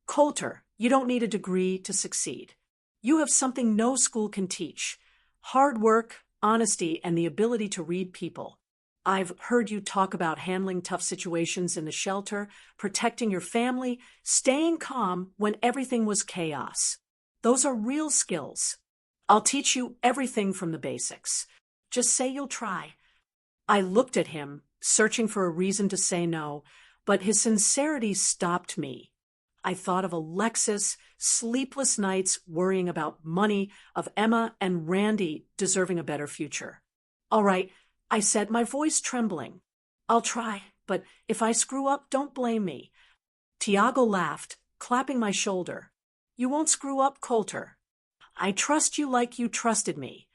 "Coulter, you don't need a degree to succeed. You have something no school can teach: hard work, honesty, and the ability to read people. I've heard you talk about handling tough situations in the shelter, protecting your family, staying calm when everything was chaos. Those are real skills. I'll teach you everything from the basics. Just say you'll try." I looked at him, searching for a reason to say no, but his sincerity stopped me. I thought of Alexis, sleepless nights worrying about money, of Emma and Randy deserving a better future. "All right," I said, my voice trembling. "I'll try, but if I screw up, don't blame me." Tiago laughed, clapping my shoulder. "You won't screw up, Coulter. I trust you like you trusted me."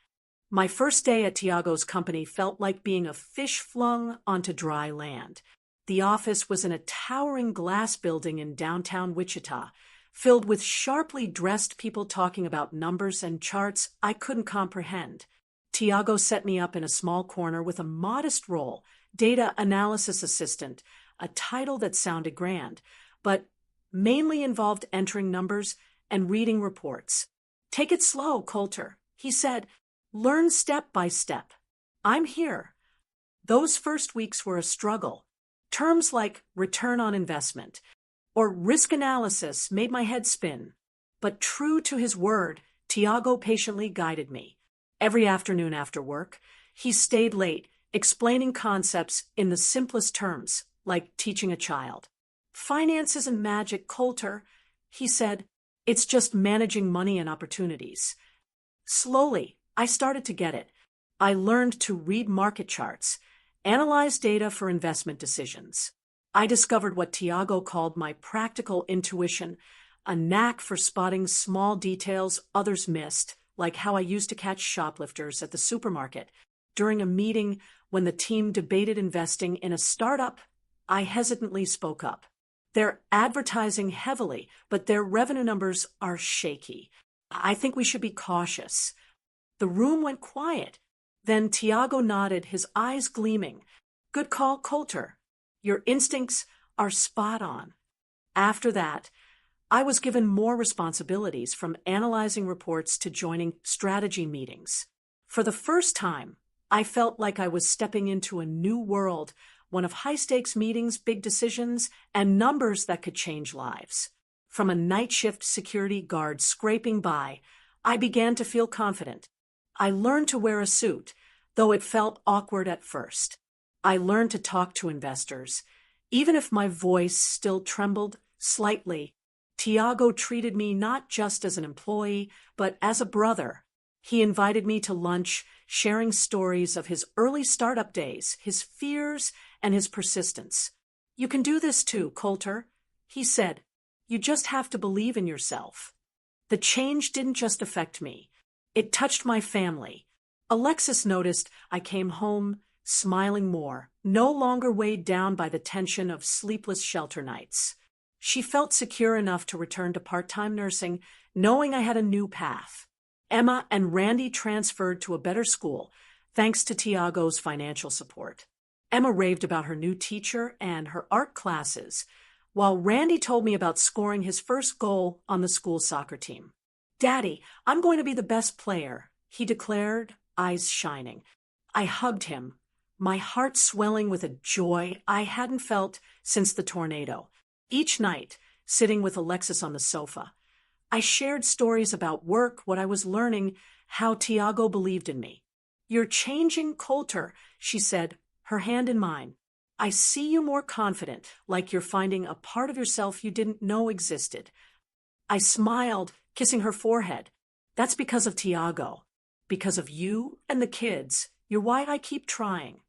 My first day at Tiago's company felt like being a fish flung onto dry land. The office was in a towering glass building in downtown Wichita, filled with sharply dressed people talking about numbers and charts I couldn't comprehend. Tiago set me up in a small corner with a modest role, data analysis assistant, a title that sounded grand, but mainly involved entering numbers and reading reports. "Take it slow, Coulter," he said. "Learn step by step. I'm here." Those first weeks were a struggle. Terms like return on investment or risk analysis made my head spin. But true to his word, Tiago patiently guided me. Every afternoon after work, he stayed late, explaining concepts in the simplest terms, like teaching a child. "Finance isn't magic, Coulter," he said. "It's just managing money and opportunities." Slowly, I started to get it. I learned to read market charts, analyze data for investment decisions. I discovered what Tiago called my practical intuition, a knack for spotting small details others missed, like how I used to catch shoplifters at the supermarket. During a meeting when the team debated investing in a startup, I hesitantly spoke up. "They're advertising heavily, but their revenue numbers are shaky. I think we should be cautious." The room went quiet. Then Tiago nodded, his eyes gleaming. "Good call, Coulter. Your instincts are spot on. After that, I was given more responsibilities, from analyzing reports to joining strategy meetings. For the first time, I felt like I was stepping into a new world, one of high-stakes meetings, big decisions, and numbers that could change lives. From a night shift security guard scraping by, I began to feel confident. I learned to wear a suit, though it felt awkward at first. I learned to talk to investors, even if my voice still trembled slightly. Tiago treated me not just as an employee, but as a brother. He invited me to lunch, sharing stories of his early startup days, his fears, and his persistence. "You can do this too, Coulter," he said. "You just have to believe in yourself." The change didn't just affect me. It touched my family. Alexis noticed I came home smiling more, no longer weighed down by the tension of sleepless shelter nights. She felt secure enough to return to part-time nursing, knowing I had a new path. Emma and Randy transferred to a better school, thanks to Tiago's financial support. Emma raved about her new teacher and her art classes, while Randy told me about scoring his first goal on the school soccer team. "Daddy, I'm going to be the best player," he declared, eyes shining. I hugged him, my heart swelling with a joy I hadn't felt since the tornado. Each night, sitting with Alexis on the sofa, I shared stories about work, what I was learning, how Tiago believed in me. "You're changing, Coulter," she said, her hand in mine. "I see you more confident, like you're finding a part of yourself you didn't know existed." I smiled, kissing her forehead. "That's because of Tiago. Because of you and the kids. You're why I keep trying."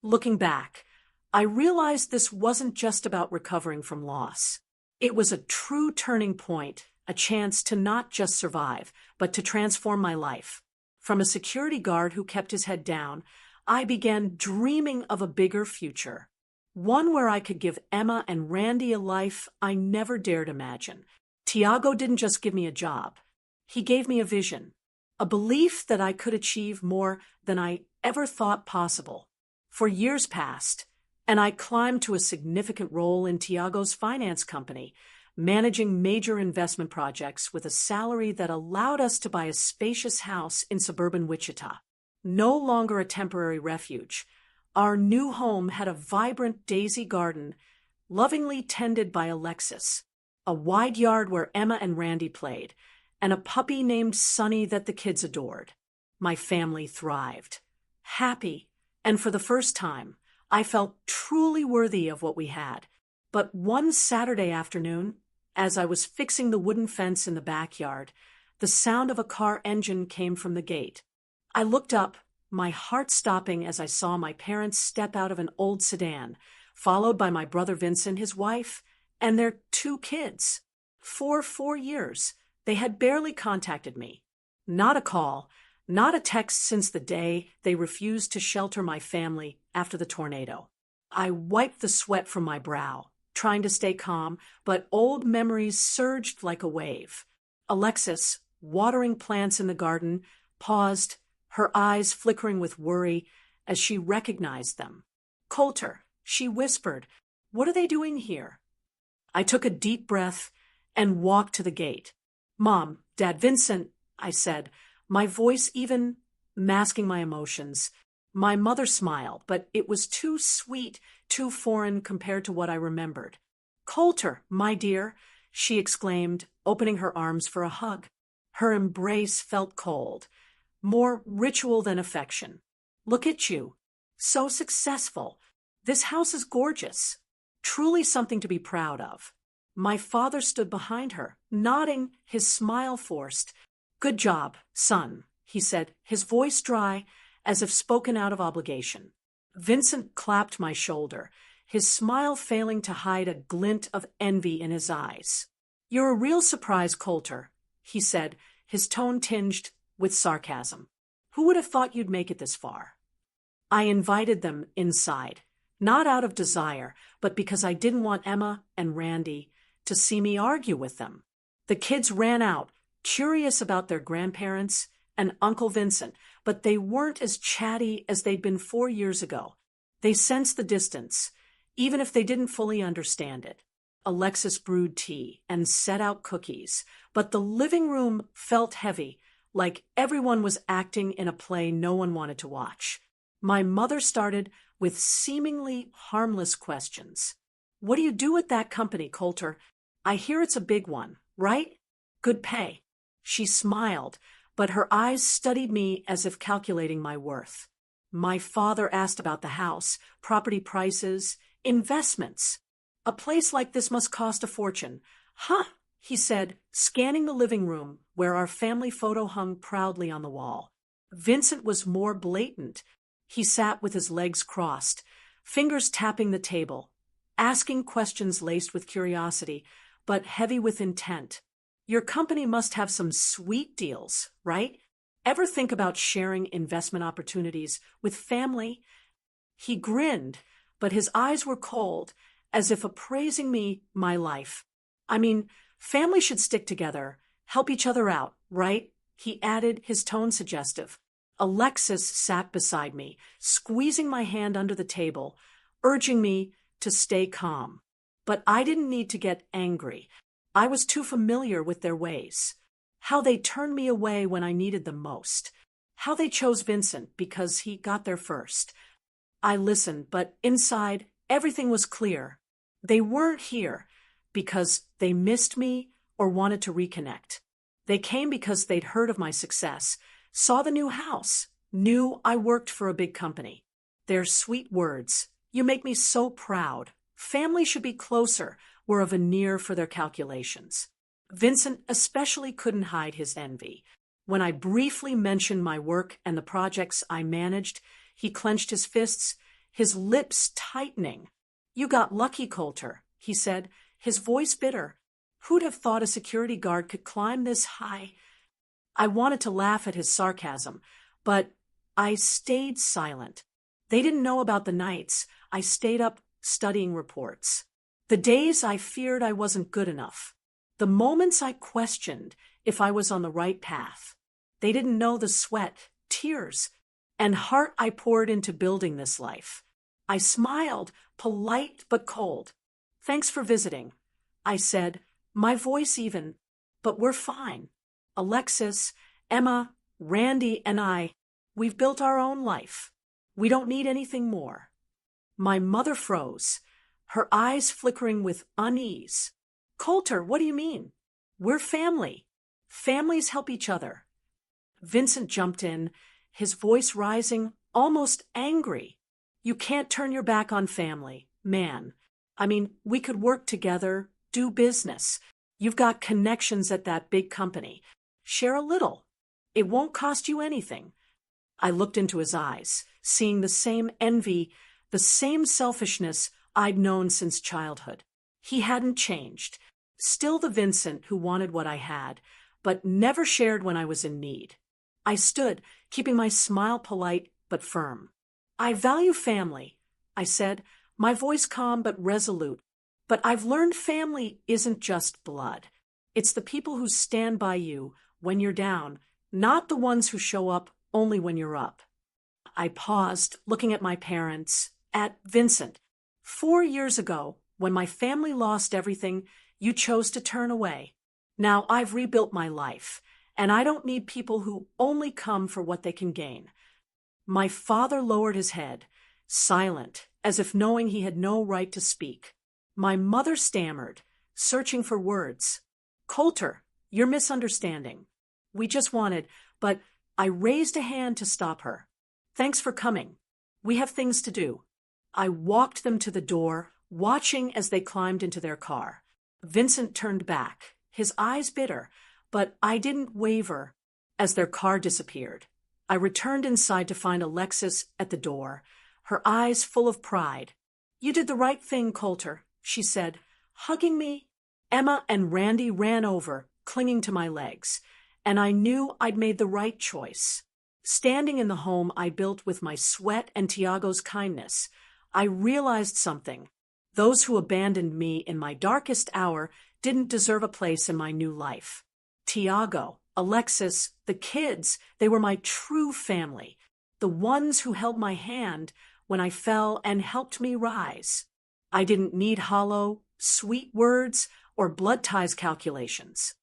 Looking back, I realized this wasn't just about recovering from loss. It was a true turning point, a chance to not just survive, but to transform my life. From a security guard who kept his head down, I began dreaming of a bigger future. One where I could give Emma and Randy a life I never dared imagine. Tiago didn't just give me a job. He gave me a vision, a belief that I could achieve more than I ever thought possible. For years passed, and I climbed to a significant role in Tiago's finance company, managing major investment projects with a salary that allowed us to buy a spacious house in suburban Wichita. No longer a temporary refuge, our new home had a vibrant daisy garden, lovingly tended by Alexis, a wide yard where Emma and Randy played, and a puppy named Sunny that the kids adored. My family thrived, happy, and for the first time, I felt truly worthy of what we had. But one Saturday afternoon, as I was fixing the wooden fence in the backyard, the sound of a car engine came from the gate. I looked up, my heart stopping as I saw my parents step out of an old sedan, followed by my brother Vincent, his wife, and their 2 kids. For 4 years, they had barely contacted me. Not a call, not a text since the day they refused to shelter my family after the tornado. I wiped the sweat from my brow, trying to stay calm, but old memories surged like a wave. Alexis, watering plants in the garden, paused, her eyes flickering with worry as she recognized them. "Coulter," she whispered, "what are they doing here?" I took a deep breath and walked to the gate. "Mom, Dad, Vincent," I said, my voice even masking my emotions. My mother smiled, but it was too sweet, too foreign compared to what I remembered. "Coulter, my dear," she exclaimed, opening her arms for a hug. Her embrace felt cold, more ritual than affection. "Look at you. So successful. This house is gorgeous. Truly something to be proud of." My father stood behind her, nodding, his smile forced. "Good job, son," he said, his voice dry, as if spoken out of obligation. Vincent clapped my shoulder, his smile failing to hide a glint of envy in his eyes. "You're a real surprise, Coulter," he said, his tone tinged with sarcasm. "Who would have thought you'd make it this far?" I invited them inside, not out of desire, but because I didn't want Emma and Randy to see me argue with them. The kids ran out, curious about their grandparents and Uncle Vincent, but they weren't as chatty as they'd been 4 years ago. They sensed the distance, even if they didn't fully understand it. Alexis brewed tea and set out cookies, but the living room felt heavy, like everyone was acting in a play no one wanted to watch. My mother started with seemingly harmless questions. "What do you do with that company, Coulter? I hear it's a big one, right? Good pay." She smiled, but her eyes studied me as if calculating my worth. My father asked about the house, property prices, investments. "A place like this must cost a fortune." "Huh," he said, scanning the living room where our family photo hung proudly on the wall. Vincent was more blatant. He sat with his legs crossed, fingers tapping the table, asking questions laced with curiosity, but heavy with intent. "Your company must have some sweet deals, right? Ever think about sharing investment opportunities with family?" He grinned, but his eyes were cold, as if appraising me, my life. "I mean, family should stick together, help each other out, right?" he added, his tone suggestive. Alexis sat beside me, squeezing my hand under the table, urging me to stay calm. But I didn't need to get angry. I was too familiar with their ways. How they turned me away when I needed them most. How they chose Vincent because he got there first. I listened, but inside, everything was clear. They weren't here because they missed me or wanted to reconnect. They came because they'd heard of my success, saw the new house, knew I worked for a big company. Their sweet words, "You make me so proud. Family should be closer," were a veneer for their calculations. Vincent especially couldn't hide his envy. When I briefly mentioned my work and the projects I managed, he clenched his fists, his lips tightening. "You got lucky, Coulter," he said, his voice bitter. "Who'd have thought a security guard could climb this high?" I wanted to laugh at his sarcasm, but I stayed silent. They didn't know about the nights I stayed up studying reports. The days I feared I wasn't good enough. The moments I questioned if I was on the right path. They didn't know the sweat, tears, and heart I poured into building this life. I smiled, polite but cold. "Thanks for visiting," I said, my voice even, "but we're fine. Alexis, Emma, Randy, and we've built our own life. We don't need anything more." My mother froze, her eyes flickering with unease. "Coulter, what do you mean? We're family. Families help each other." Vincent jumped in, his voice rising, almost angry. "You can't turn your back on family, man. I mean, we could work together, do business. You've got connections at that big company. Share a little. It won't cost you anything." I looked into his eyes, seeing the same envy, the same selfishness I'd known since childhood. He hadn't changed. Still the Vincent who wanted what I had, but never shared when I was in need. I stood, keeping my smile polite but firm. "I value family," I said, my voice calm but resolute. "But I've learned family isn't just blood. It's the people who stand by you when you're down, not the ones who show up only when you're up." I paused, looking at my parents, at Vincent. 4 years ago, when my family lost everything, you chose to turn away. Now I've rebuilt my life, and I don't need people who only come for what they can gain. My father lowered his head, silent, as if knowing he had no right to speak. My mother stammered, searching for words. "Coulter, you're misunderstanding. We just wanted," but I raised a hand to stop her. "Thanks for coming. We have things to do." I walked them to the door, watching as they climbed into their car. Vincent turned back, his eyes bitter, but I didn't waver as their car disappeared. I returned inside to find Alexis at the door, her eyes full of pride. "You did the right thing, Coulter," she said, hugging me. Emma and Randy ran over, clinging to my legs, and I knew I'd made the right choice. Standing in the home I built with my sweat and Tiago's kindness, I realized something. Those who abandoned me in my darkest hour didn't deserve a place in my new life. Tiago, Alexis, the kids, they were my true family, the ones who held my hand when I fell and helped me rise. I didn't need hollow, sweet words or blood ties calculations.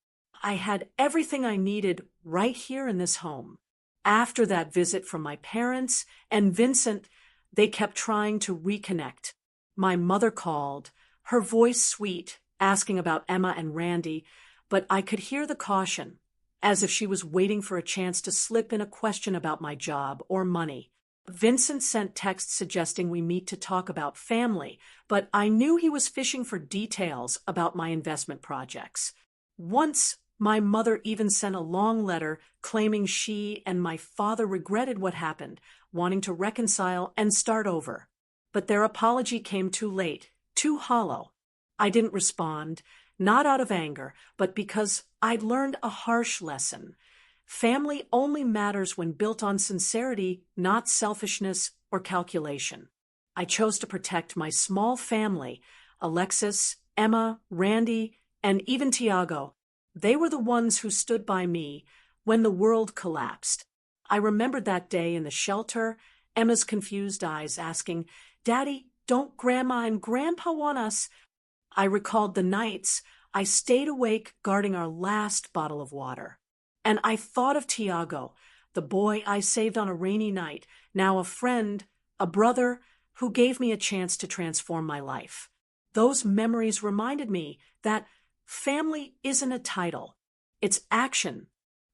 I had everything I needed right here in this home. After that visit from my parents and Vincent, they kept trying to reconnect. My mother called, her voice sweet, asking about Emma and Randy, but I could hear the caution, as if she was waiting for a chance to slip in a question about my job or money. Vincent sent texts suggesting we meet to talk about family, but I knew he was fishing for details about my investment projects. Once, my mother even sent a long letter claiming she and my father regretted what happened, wanting to reconcile and start over. But their apology came too late, too hollow. I didn't respond, not out of anger, but because I'd learned a harsh lesson. Family only matters when built on sincerity, not selfishness or calculation. I chose to protect my small family, Alexis, Emma, Randy, and even Tiago. They were the ones who stood by me when the world collapsed. I remembered that day in the shelter, Emma's confused eyes asking, "Daddy, don't Grandma and Grandpa want us?" I recalled the nights I stayed awake guarding our last bottle of water. And I thought of Tiago, the boy I saved on a rainy night, now a friend, a brother, who gave me a chance to transform my life. Those memories reminded me that family isn't a title. It's action,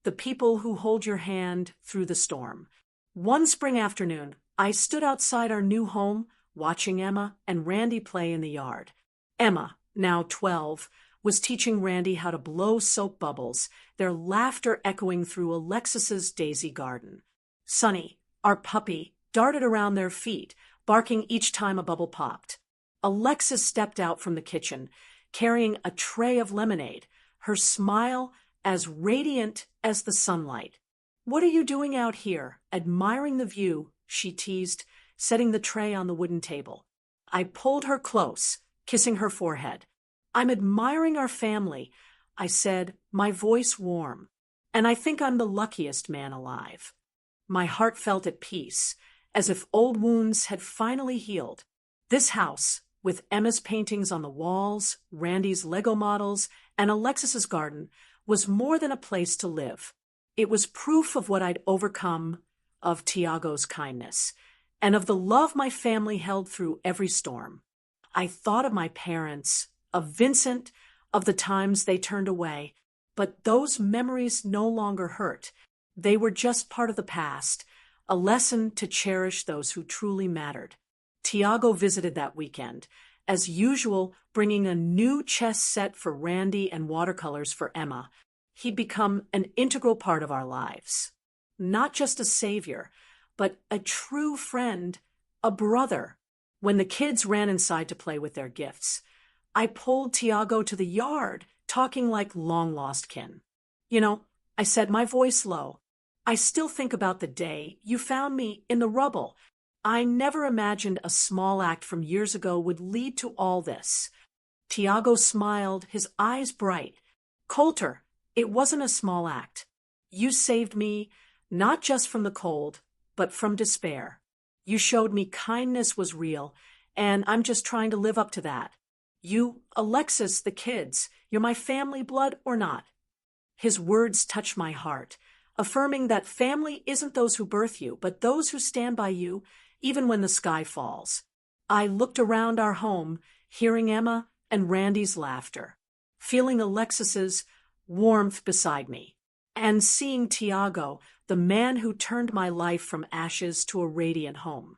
the people who hold your hand through the storm. One spring afternoon, I stood outside our new home, watching Emma and Randy play in the yard. Emma, now 12, was teaching Randy how to blow soap bubbles, their laughter echoing through Alexis's daisy garden. Sunny, our puppy, darted around their feet, barking each time a bubble popped. Alexis stepped out from the kitchen, carrying a tray of lemonade, her smile as radiant as the sunlight. "What are you doing out here, admiring the view?" she teased, setting the tray on the wooden table. I pulled her close, kissing her forehead. "I'm admiring our family," I said, my voice warm. "And I think I'm the luckiest man alive." My heart felt at peace, as if old wounds had finally healed. This house, with Emma's paintings on the walls, Randy's Lego models, and Alexis's garden, was more than a place to live. It was proof of what I'd overcome, of Tiago's kindness, and of the love my family held through every storm. I thought of my parents, of Vincent, of the times they turned away, but those memories no longer hurt. They were just part of the past, a lesson to cherish those who truly mattered. Tiago visited that weekend, as usual, bringing a new chess set for Randy and watercolors for Emma. He'd become an integral part of our lives. Not just a savior, but a true friend, a brother. When the kids ran inside to play with their gifts, I pulled Tiago to the yard, talking like long-lost kin. "You know," I said, my voice low, "I still think about the day you found me in the rubble. I never imagined a small act from years ago would lead to all this." Tiago smiled, his eyes bright. "Coulter, it wasn't a small act. You saved me, not just from the cold, but from despair. You showed me kindness was real, and I'm just trying to live up to that. You, Alexis, the kids, you're my family blood or not." His words touched my heart, affirming that family isn't those who birth you, but those who stand by you, even when the sky falls. I looked around our home, hearing Emma and Randy's laughter, feeling Alexis's warmth beside me, and seeing Tiago, the man who turned my life from ashes to a radiant home.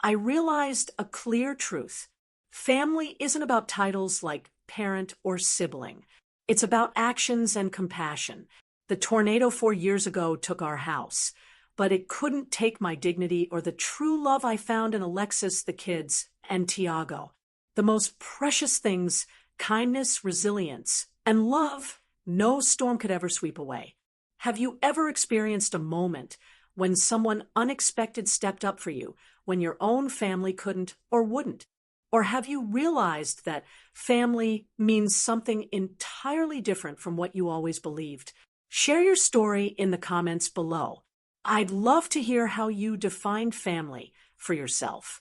I realized a clear truth. Family isn't about titles like parent or sibling. It's about actions and compassion. The tornado 4 years ago took our house, but it couldn't take my dignity or the true love I found in Alexis, the kids, and Tiago. The most precious things, kindness, resilience, and love, no storm could ever sweep away. Have you ever experienced a moment when someone unexpected stepped up for you, when your own family couldn't or wouldn't? Or have you realized that family means something entirely different from what you always believed? Share your story in the comments below. I'd love to hear how you defined family for yourself.